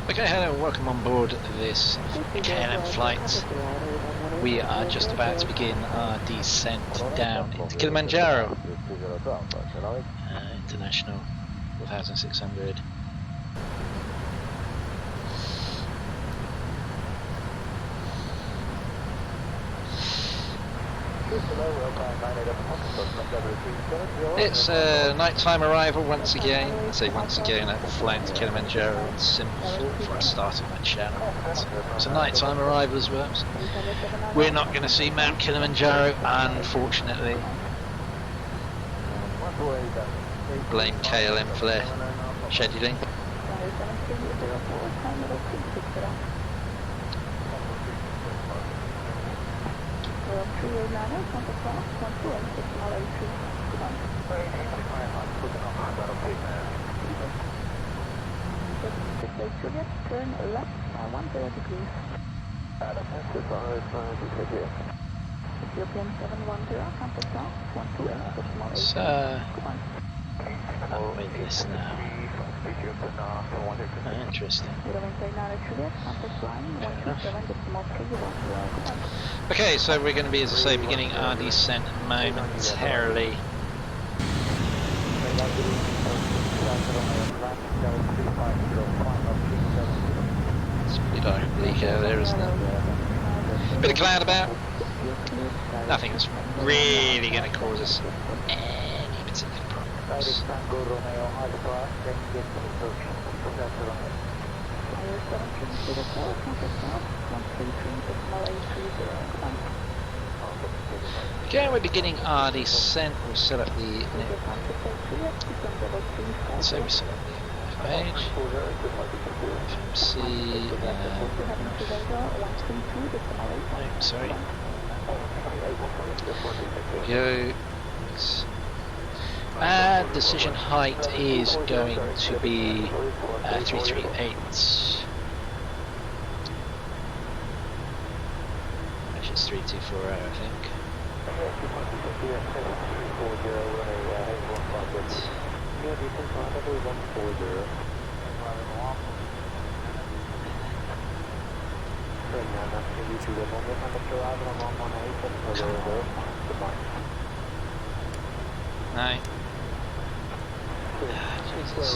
Okay, hello and welcome on board this KLM flight. We are just about to begin our descent down into Kilimanjaro. International 4600. It's a nighttime arrival once again. I say once again, I've flown to Kilimanjaro on Simple before I started my channel. It's a nighttime arrival as well. So we're not going to see Mount Kilimanjaro, unfortunately. Blame KLM for their scheduling. Turn left 10 degrees. Ethiopian 710, contact south 12 So, I'll make this now. Interesting. Okay, so we're going to be, as I say, beginning our descent momentarily. It's pretty dark and bleak out there, isn't it? Bit of cloud about. Nothing that's really going to cause us any particular problems. Okay, we're beginning our descent. We'll set up the so we set up the page. FMC. No, sorry. Go. Decision height is going to be 338. Actually, it's 3240, I think. No. Jesus.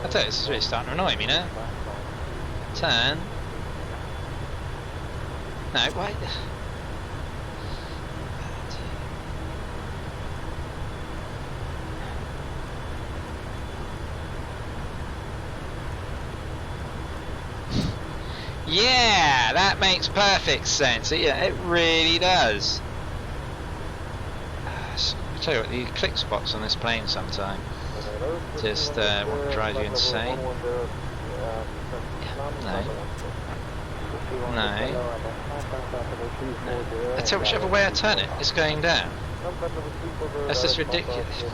I tell you, this is really starting to annoy me now. Turn. No, wait. Yeah, that makes perfect sense. Yeah, it really does. I tell you what, the click spots on this plane sometime just what drives you insane. No. No. I tell you, whichever way I turn it, it's going down. That's just ridiculous.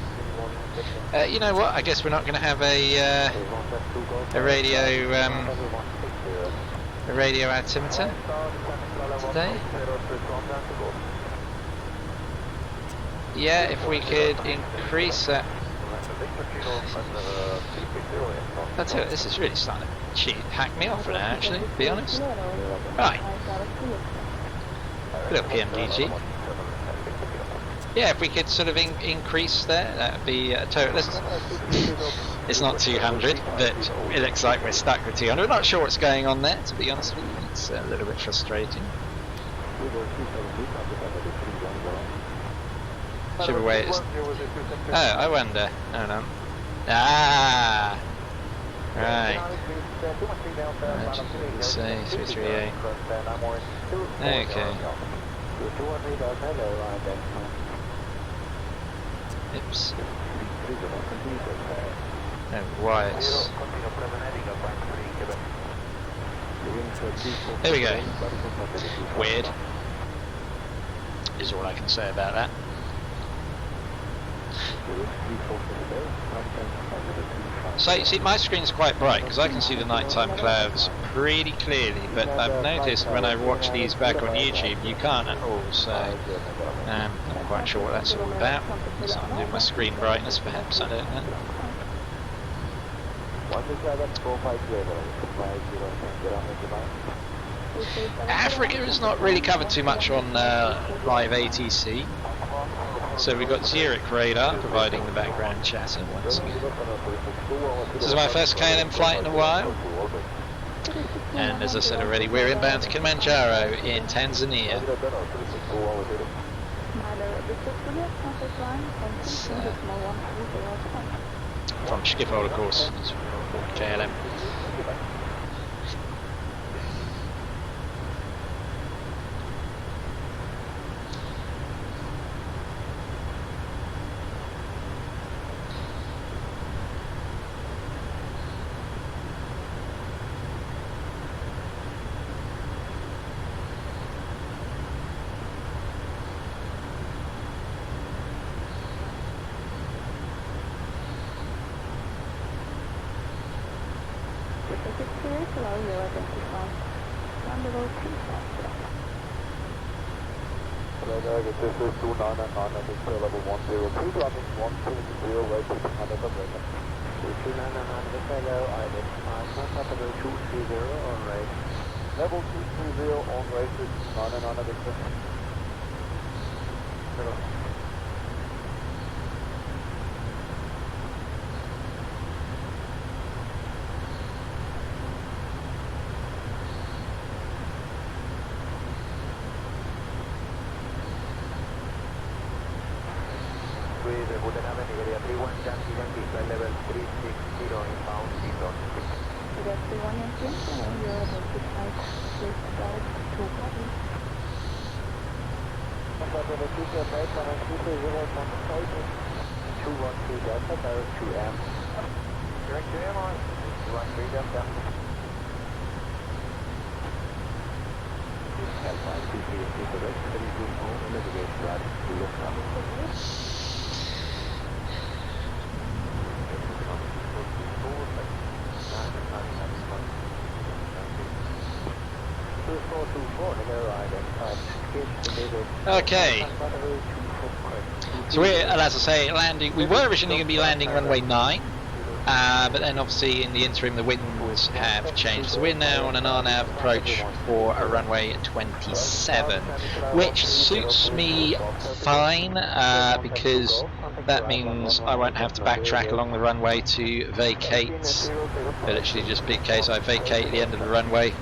You know what? I guess we're not going to have a radio altimeter today. Yeah, if we could increase that. I tell you, this is really starting to hack me off now, actually, to be honest. Right. A little PMDG. Yeah, if we could sort of increase there, that would be a total. It's not 200, but it looks like we're stuck with 200. We're not sure what's going on there, to be honest with you. It's a little bit frustrating. Whichever way it's... Oh, I wonder. Hold on. Ah! Right. Say 338. Okay. Oops. No, wires. There we go. Weird. Is all I can say about that. So you see, my screen's quite bright because I can see the nighttime clouds pretty clearly, but I've noticed when I watch these back on YouTube you can't at all, so I'm quite sure what that's all about. So I'm doing my screen brightness perhaps, I don't know. Africa is not really covered too much on live ATC. So we've got Zurich radar providing the background chatter once again. This is my first KLM flight in a while. And as I said already, we're inbound to Kilimanjaro in Tanzania. From Schiphol, of course, KLM. This is 299 at the level 102, running 120, right to 100 of record. 299 with hello, identified, contact level 230 on right. Level 230 on right to 99 at the hello. Okay, so we're, as I say, landing. We were originally going to be landing runway 9, but then obviously in the interim the winds have changed. So we're now on an RNAV approach for a runway 27, which suits me fine because that means I won't have to backtrack along the runway to vacate. It'll literally just be a case I vacate the end of the runway,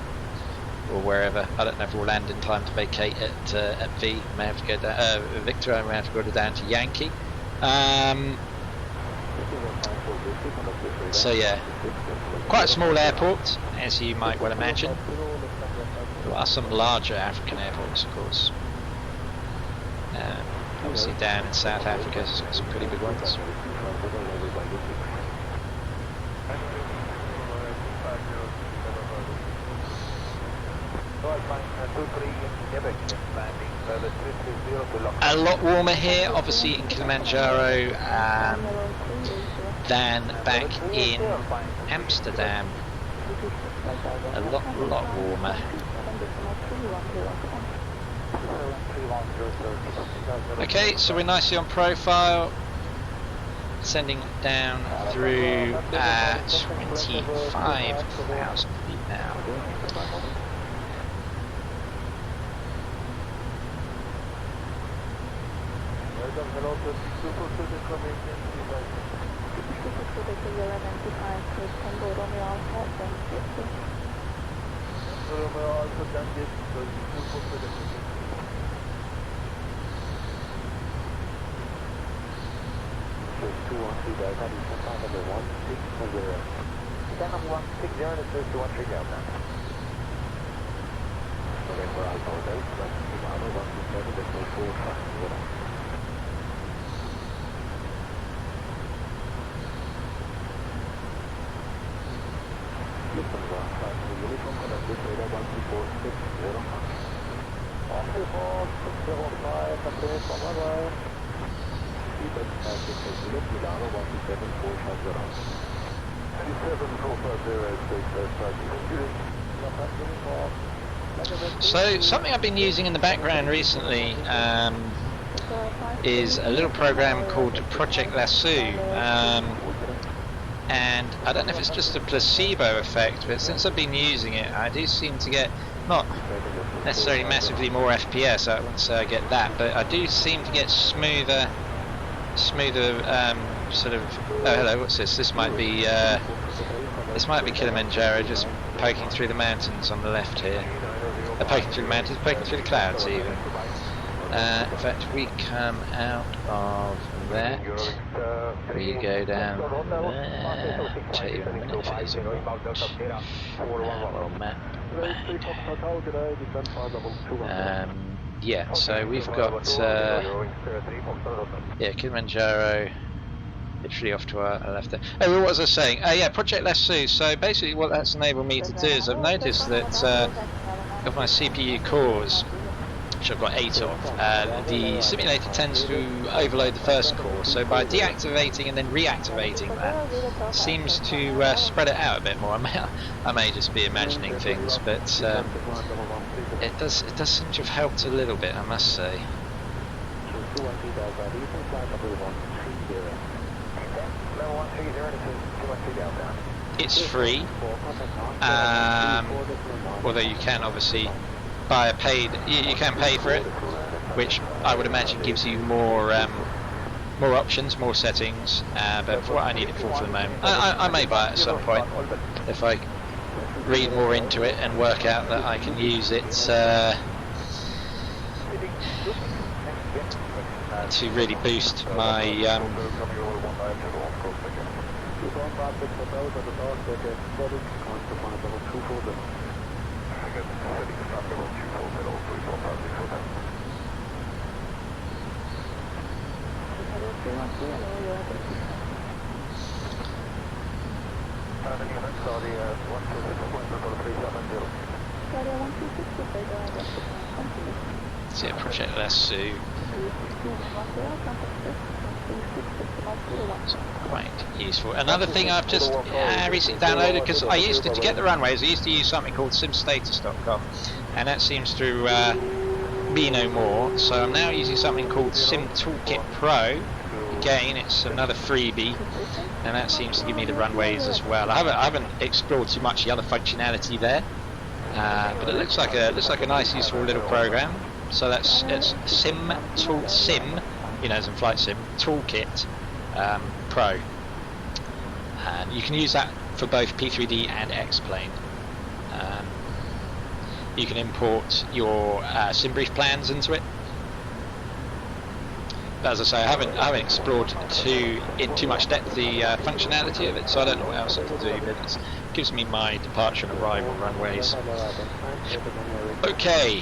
or wherever. I don't know if we'll land in time to vacate at V. I may have to go down Victor. I may have to go down to Yankee. So yeah, quite a small airport, as you might well imagine. There are some larger African airports, of course. Obviously down in South Africa, there's got some pretty big ones. A lot warmer here, obviously in Kilimanjaro, than back in Amsterdam. A lot warmer. Okay, so we're nicely on profile, sending down through 25,000 feet now. So something I've been using in the background recently, is a little program called Project Lasso. And I don't know if it's just a placebo effect, but since I've been using it, I do seem to get, not necessarily massively more FPS, I wouldn't say I get that, but I do seem to get smoother sort of, oh hello, what's this? This might be Kilimanjaro just poking through the mountains on the left here. Poking through the mountains, poking through the clouds even. In fact, we come out of that, we go down there. I'll tell you in a minute if it is or not. We'll map. Yeah, so we've got yeah, Kilimanjaro literally off to our left there. Oh, what was I saying? Yeah, Project Lasso. So basically what that's enabled me to do is I've noticed that of my CPU cores, which I've got 8 of, the simulator tends to overload the first core, so by deactivating and then reactivating that seems to spread it out a bit more. I may just be imagining things, but it does seem to have helped a little bit, I must say. It's free, although you can obviously buy a paid, you can pay for it, which I would imagine gives you more options, more settings, but for what I need it for the moment, I may buy it at some point if I read more into it and work out that I can use it to really boost my so yeah, Project Lasso. It's quite useful. Another thing I've just recently downloaded, because I used to get the runways, I used to use something called simstatus.com, and that seems to be no more, so I'm now using something called Sim Toolkit Pro. Again, it's another freebie, and that seems to give me the runways as well. I haven't explored too much the other functionality there, but it looks like a nice, useful little program. So it's Sim, you know, as in flight sim, Toolkit Pro, and you can use that for both P3D and X-Plane. You can import your sim brief plans into it. But as I say, I haven't explored in too much depth the functionality of it, so I don't know what else I can do, but it gives me my departure and arrival runways. Okay,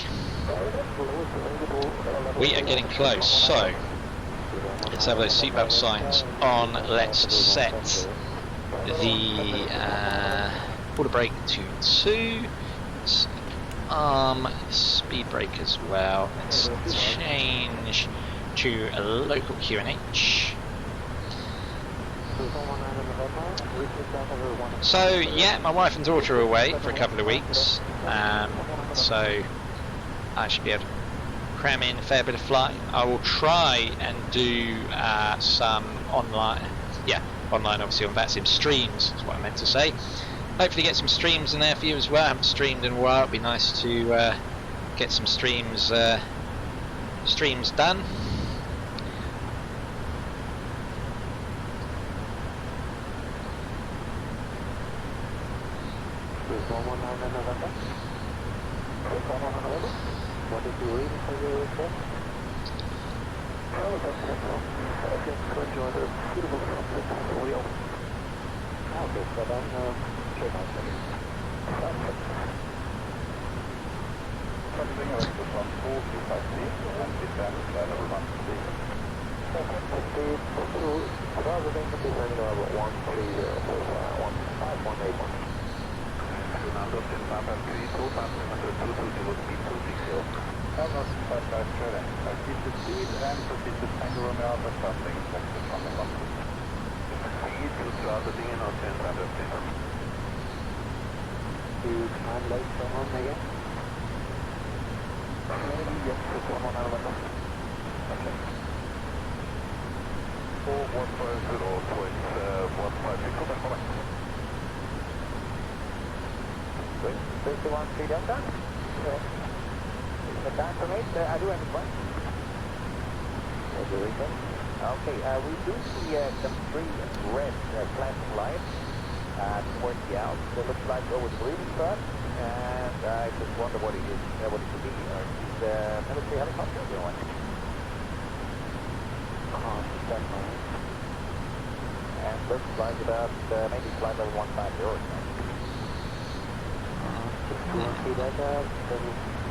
we are getting close, so let's have those seatbelt signs on. Let's set the quarter brake to 2. Let's speed brake as well. Let's change to a local QNH. So yeah, my wife and daughter are away for a couple of weeks, so I should be able to cram in a fair bit of flying. I will try and do some online, obviously on VATSIM streams is what I meant to say. Hopefully get some streams in there for you as well. I haven't streamed in a while. It'd be nice to get some streams done. What did you read for your report? Oh, that's excellent. Okay, so enjoy the beautiful sunset on the wheel. Okay, so then check out the something like this one, 425 feet, and descend level 1 feet. Okay, so speed, rather than the descent level 130, 180. Delta. The back from 8, I do have a point. Okay, we do see some three red flashing lights towards the out. It looks like over the breathing spot, and I just wonder what it is, what it could be. Are these military helicopters or what? And looks like about maybe flight level 150 or something. See that?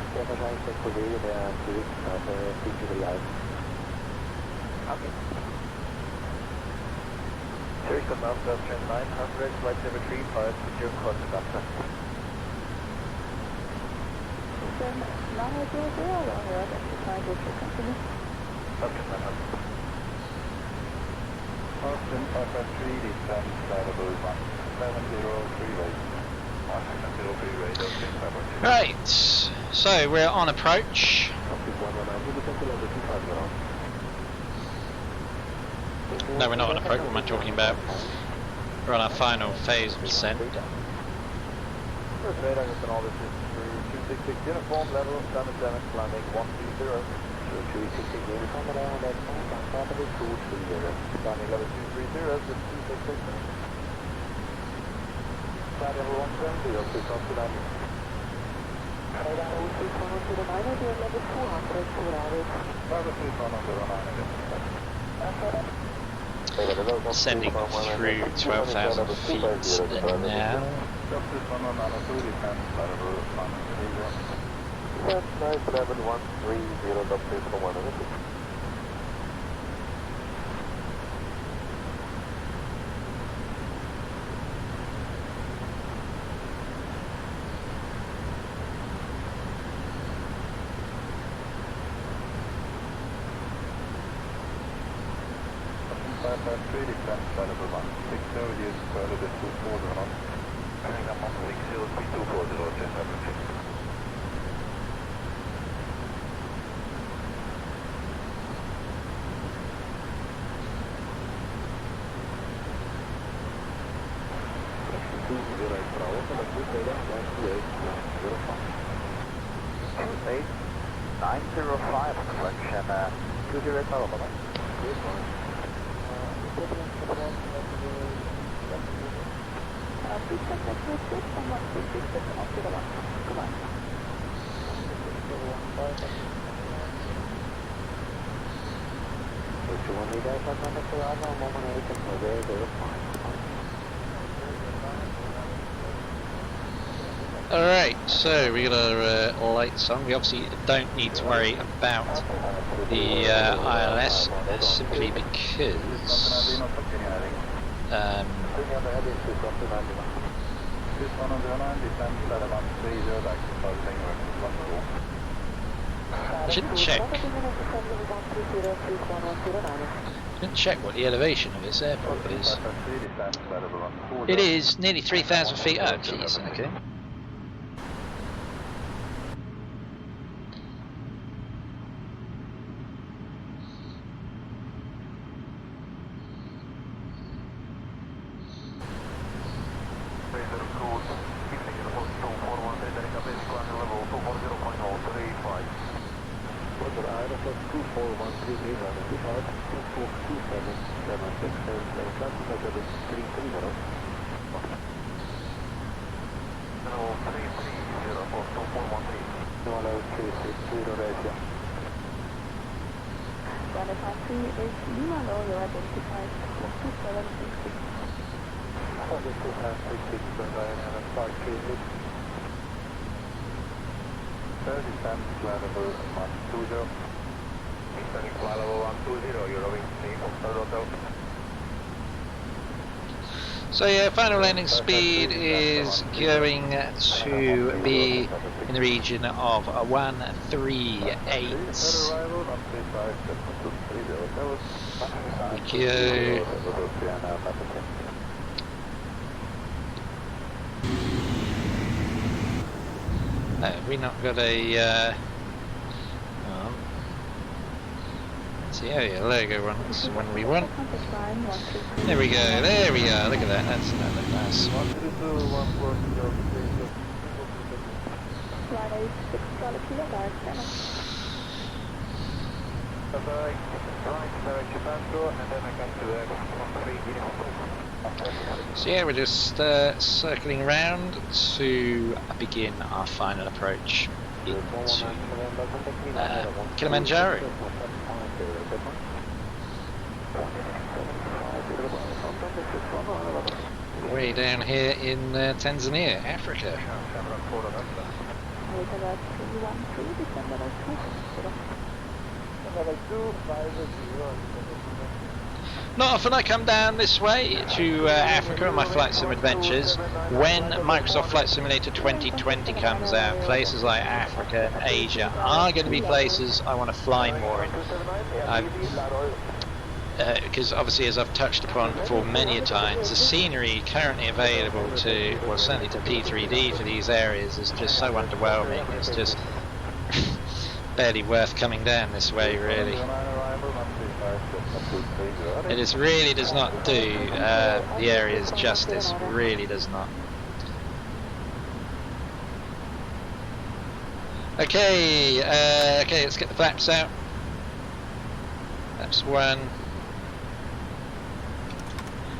Der wahrscheinlich der Kollege, der P3D heißt. Okay. Series from Amsterdam 900, flight 735, secure course of Amsterdam. Then 900 on your exercise with your company. Amsterdam 900. Austin 553, descend flight level 170 right. Right, so we're on approach. No, we're not on approach, what am I talking about? We're on our final phase of descent. First radar has been all this is 266 uniform level, 77, landing 130. 266 uniform level, that's on top of it, 230. Landing level 230, just 266. Flight level 170, please come to landing. Flight level 109, level 200, Ascending through 12,000 feet now. That's nice, 1130, update from 100. Alright, so we got our lights on. We obviously don't need to worry about the ILS simply because I didn't check what the elevation of this airport is. It is nearly 3,000 feet. Oh, jeez. Okay. So yeah, final landing speed is going to be in the region of 138. Have we not got a So yeah, your logo runs when we want. There we go, there we are, look at that, that's another nice one. So yeah, we're just circling around to begin our final approach into Kilimanjaro. Way down here in Tanzania, Africa. Not often I come down this way to Africa on my Flight Sim adventures. When Microsoft Flight Simulator 2020 comes out, places like Africa and Asia are going to be places I want to fly more in. Because obviously, as I've touched upon before many a times, the scenery currently available to, well, certainly to P3D for these areas is just so underwhelming. It's just barely worth coming down this way, really. It just really does not do the areas justice, really does not. Okay, okay, let's get the flaps out. Flaps 1.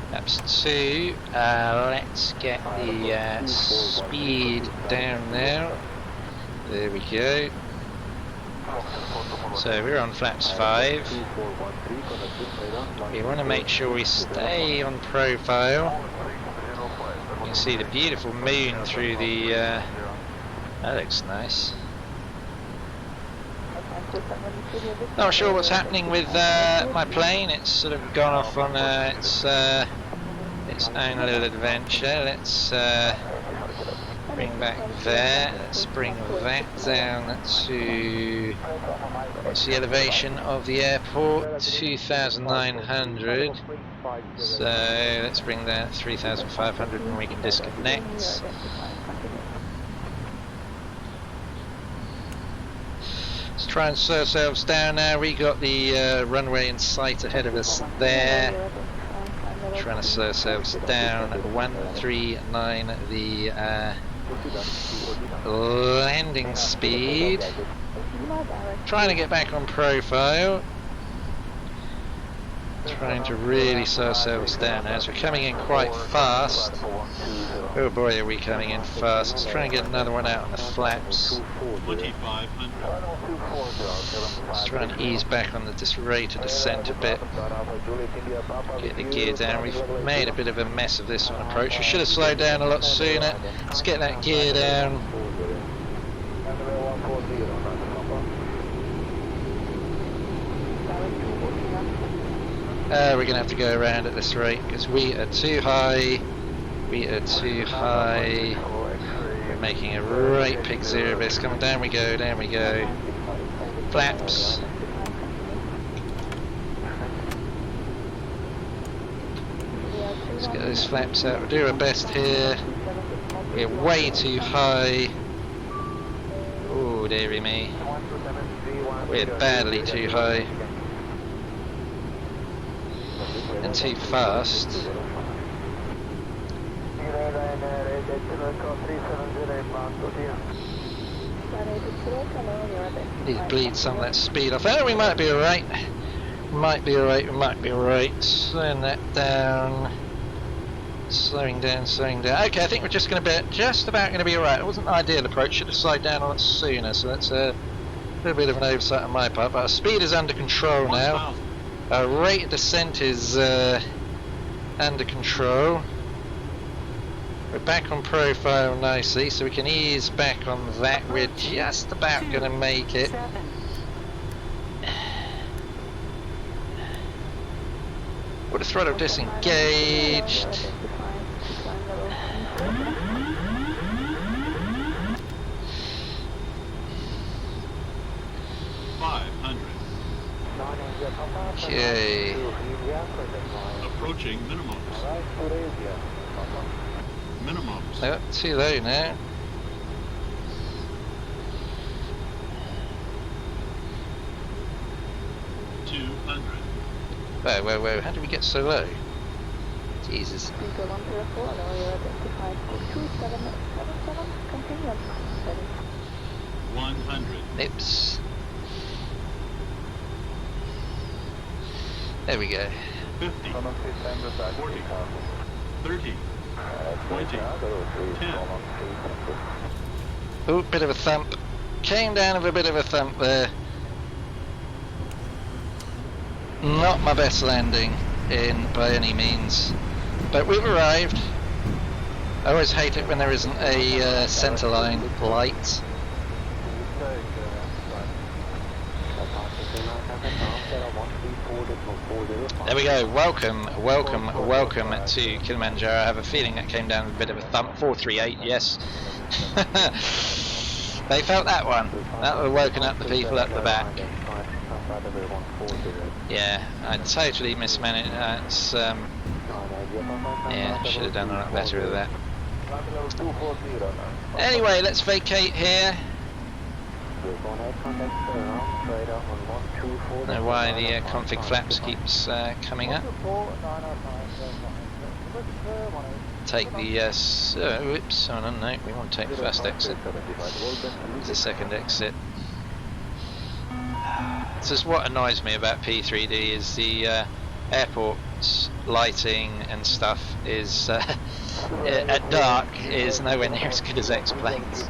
Flaps 2. Let's get the speed down now. There we go. So we're on flaps 5. We want to make sure we stay on profile. You can see the beautiful moon through the... that looks nice. Not sure what's happening with my plane. It's sort of gone off on its own little adventure. Let's bring back there. Let's bring that down to, what's the elevation of the airport? 2,900. So let's bring that 3,500 and we can disconnect. Let's try and slow ourselves down now. We got the runway in sight ahead of us there. Trying to slow ourselves down at 139 the landing speed. Trying to get back on profile. Trying to really slow ourselves down as we're coming in quite fast. Oh boy, are we coming in fast. Let's try and get another one out on the flaps. 2,500. Let's try and ease back on the rate of descent a bit. Get the gear down. We've made a bit of a mess of this one approach. We should have slowed down a lot sooner. Let's get that gear down. We're going to have to go around at this rate because we are too high. We are too high. We're making a right pig zero of this. Coming down we go, down we go. Flaps. Let's get those flaps out. We'll do our best here. We're way too high. Oh, dearie me. We're badly too high. And too fast. Need to bleed some of that speed off. Oh, we might be alright. Might be alright, we might be alright. Slowing that down. Slowing down, slowing down. Okay, I think we're just going to be just about going to be alright. It wasn't an ideal approach. Should have slowed down a lot sooner. So that's a little bit of an oversight on my part. But our speed is under control now. Our rate of descent is under control. We're back on profile nicely, so we can ease back on that. We're just about going to make it. Water throttle disengaged. Okay. Approaching minimums. Minimums. Oh, too low now. Whoa, whoa, whoa, how did we get so low? Jesus. Speaker 104, Norway identified 2777, continue. 100. Oops. There we go. 50. 40. 30. 20. 10. Oh, bit of a thump. Came down with a bit of a thump there. Not my best landing in by any means. But we've arrived. I always hate it when there isn't a centre line light. There we go. Welcome, welcome, welcome to Kilimanjaro. I have a feeling that came down with a bit of a thump. 438, yes. They felt that one. That would have woken up the people at the back. Yeah, I totally mismanaged. That's yeah, should have done a lot better with that. Anyway, let's vacate here. I don't know why the config flaps keeps coming up. Take the whoops, oh no, we want to take the first exit. The second exit. This is what annoys me about P3D is the airport's lighting and stuff is at dark is nowhere near as good as X-planes.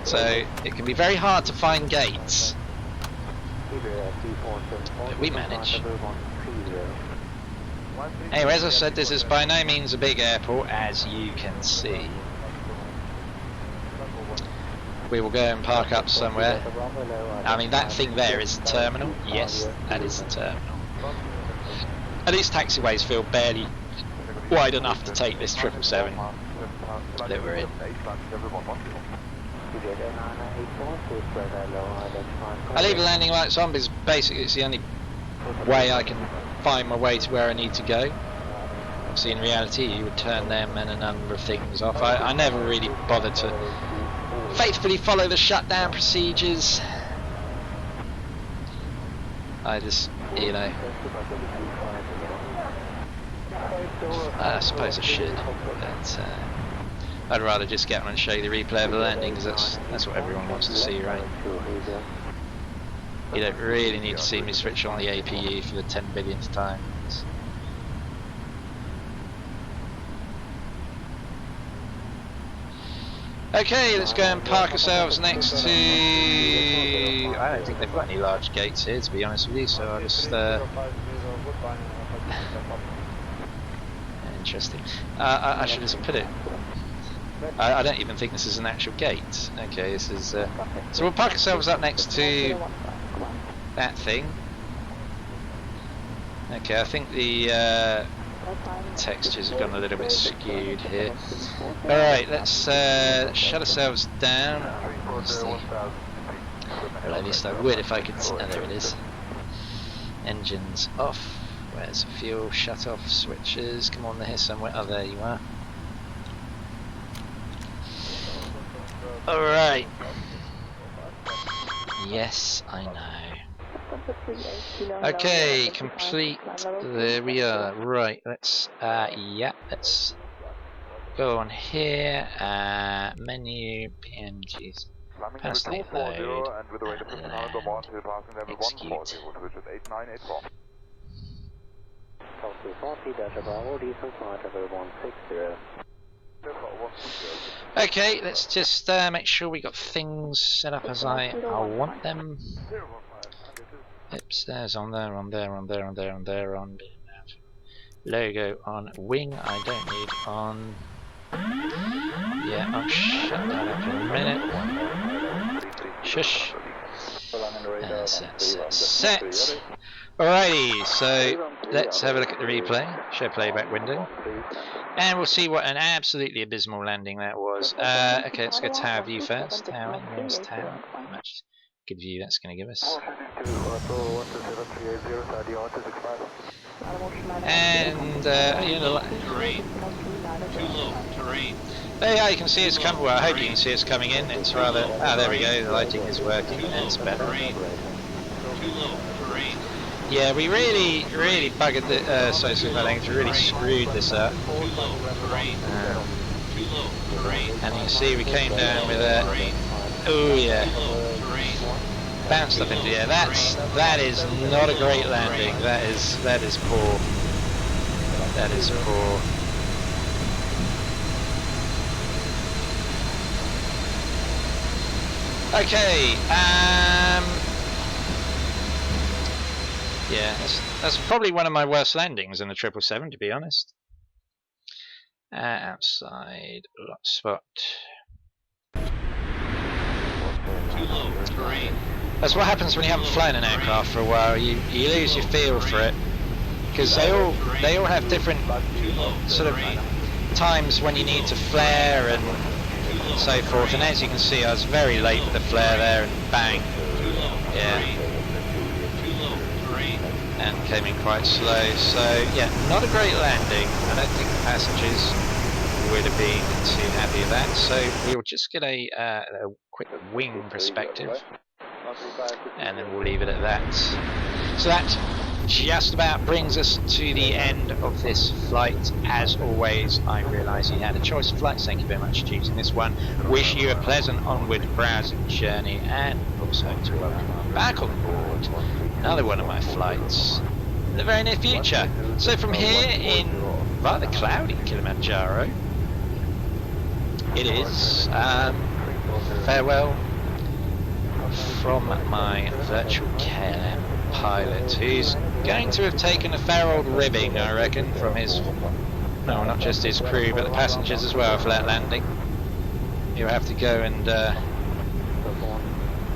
So it can be very hard to find gates. But we manage. Anyway, as I said, this is by no means a big airport, as you can see. We will go and park up somewhere. I mean, that thing there is the terminal. Yes, that is the terminal. And these taxiways feel barely wide enough to take this 777 that we're in. I leave the landing lights on because basically it's the only way I can find my way to where I need to go. Obviously in reality you would turn them and a number of things off. I never really bothered to faithfully follow the shutdown procedures. I just, you know, I suppose I should, but I'd rather just get on and show you the replay of the landing because that's what everyone wants to see, right? You don't really need to see me switch on the APU for the 10 billionth time. Okay, let's go and park ourselves next to... I don't think they've got any large gates here, to be honest with you, so I'll just... Interesting. I should just put it... I don't even think this is an actual gate. Okay, this is... So we'll park ourselves up next to that thing. Okay, I think the textures have gone a little bit skewed here. Alright, let's shut ourselves down. Well, at least I would if I could... Oh, there it is. Engines off. Where's the fuel? Shut off switches. Come on, they're here somewhere. Oh, there you are. Alright. Yes, I know. Okay, complete. There we are. Right, let's let's go on here. Menu, PNGs. Passionate load. Execute. Okay, let's just make sure we got things set up as I want them. Oops, there's on there, on there, on there, on there, on there, on logo on wing. I don't need on. Yeah, I'll shut that up in a minute. Shush. Set. Alrighty, so let's have a look at the replay. Show playback window. And we'll see what an absolutely abysmal landing that was. Okay, let's go tower view first. Tower, nearest tower. How much good view that's going to give us. And Terrain. Too low. Terrain. there you go, you can see it's coming. Well, I hope you can see it's coming in. It's rather. Ah, there we go. The lighting is working. It's better. Terrain. Too low. Terrain. Yeah, we really buggered the, sorry, we really screwed this up. Too low, terrain. Too low, terrain. And you see we came down with a, oh yeah, Too low, terrain. bounced up into the air. That is not a great landing. That is poor. That is poor. Okay, yeah, that's probably one of my worst landings in the 777, to be honest. Outside spot. Too low, terrain. That's what happens when you haven't flown an aircraft for a while. You lose your feel for it, because they all have different sort of times when you need to flare and so forth. And as you can see, I was very late with the flare there, and bang, yeah, and came in quite slow. So yeah, not a great landing. I don't think the passengers would have been too happy with that. So we'll just get a quick wing perspective, and then we'll leave it at that. So that just about brings us to the end of this flight. As always, I realise you had a choice of flights. Thank you very much for choosing this one. Wish you a pleasant onward browsing journey, and also to welcome you back on board another one of my flights in the very near future. So from here in rather cloudy Kilimanjaro, it is farewell from my virtual KLM pilot, who's going to have taken a fair old ribbing, I reckon, from his, no, not just his crew, but the passengers as well for that landing. He'll have to go and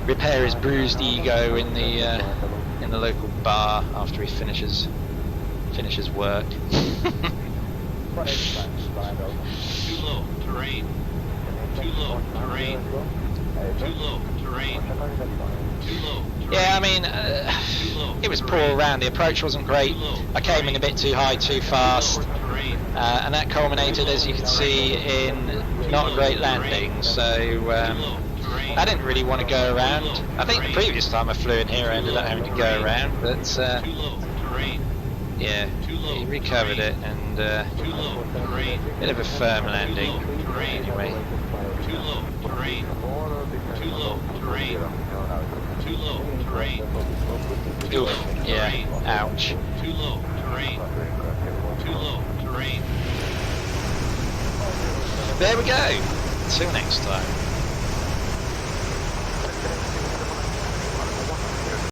repair his bruised ego in the local bar after he finishes work. Too low, terrain. Too low, terrain. Too low, terrain. Too low. Yeah, I mean, it was poor all round. The approach wasn't great. I came in a bit too high, too fast, and that culminated, as you can see, in not a great landing. So I didn't really want to go around. I think the previous time I flew in here, I ended up having to go around, but yeah, he recovered it, and bit of a firm landing. Anyway. Too low, terrain. Too low, terrain. Too low, terrain. Oof, yeah, ouch. Too low, terrain. Too low, terrain. There we go. Until next time.